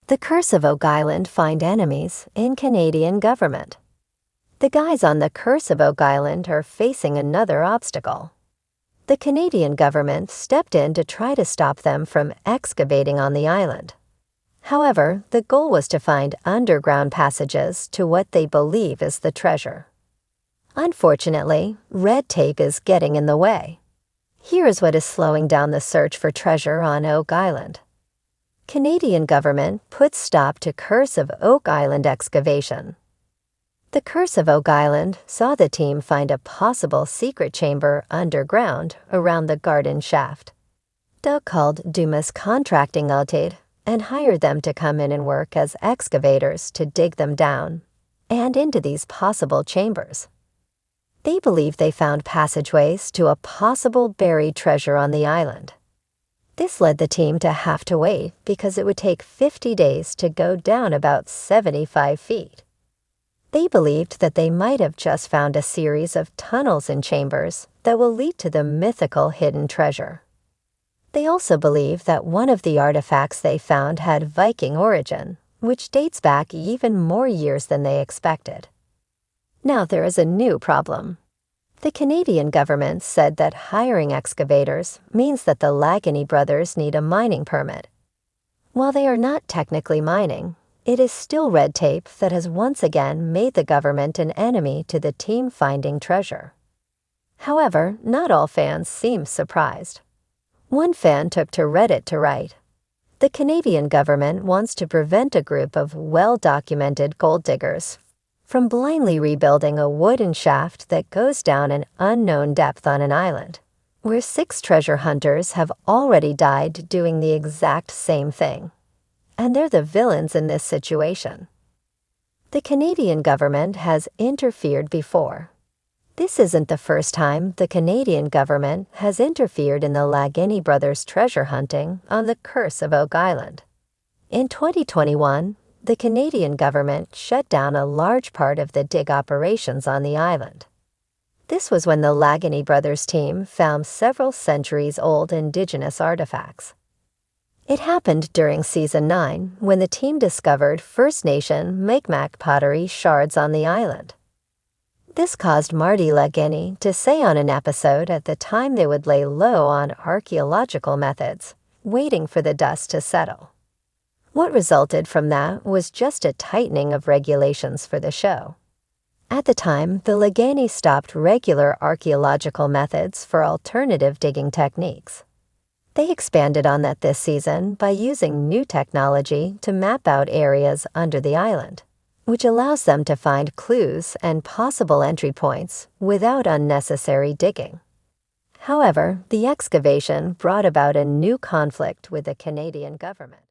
The Curse of Oak Island find enemies in Canadian government. The guys on the Curse of Oak Island are facing another obstacle. The Canadian government stepped in to try to stop them from excavating on the island. However, the goal was to find underground passages to what they believe is the treasure. Unfortunately, red tape is getting in the way. Here is what is slowing down the search for treasure on Oak Island. Canadian government put stop to Curse of Oak Island excavation. The Curse of Oak Island saw the team find a possible secret chamber underground around the garden shaft. Doug called Dumas Contracting Ltd. And hired them to come in and work as excavators to dig them down and into these possible chambers. They believed they found passageways to a possible buried treasure on the island. This led the team to have to wait because it would take 50 days to go down about 75 feet. They believed that they might have just found a series of tunnels and chambers that will lead to the mythical hidden treasure. They also believe that one of the artifacts they found had Viking origin, which dates back even more years than they expected. Now there is a new problem. The Canadian government said that hiring excavators means that the Lagany brothers need a mining permit. While they are not technically mining, it is still red tape that has once again made the government an enemy to the team finding treasure. However, not all fans seem surprised. One fan took to Reddit to write, "The Canadian government wants to prevent a group of well-documented gold diggers from blindly rebuilding a wooden shaft that goes down an unknown depth on an island, where 6 treasure hunters have already died doing the exact same thing. And they're the villains in this situation." The Canadian government has interfered before. This isn't the first time the Canadian government has interfered in the Lagany brothers' treasure hunting on the Curse of Oak Island. In 2021, the Canadian government shut down a large part of the dig operations on the island. This was when the Lagany brothers team found several centuries-old indigenous artifacts. It happened during Season 9 when the team discovered First Nation Mi'kmaq pottery shards on the island. This caused Marty Lagany to say on an episode at the time they would lay low on archaeological methods, waiting for the dust to settle. What resulted from that was just a tightening of regulations for the show. At the time, the Lagany stopped regular archaeological methods for alternative digging techniques. They expanded on that this season by using new technology to map out areas under the island, which allows them to find clues and possible entry points without unnecessary digging. However, the excavation brought about a new conflict with the Canadian government.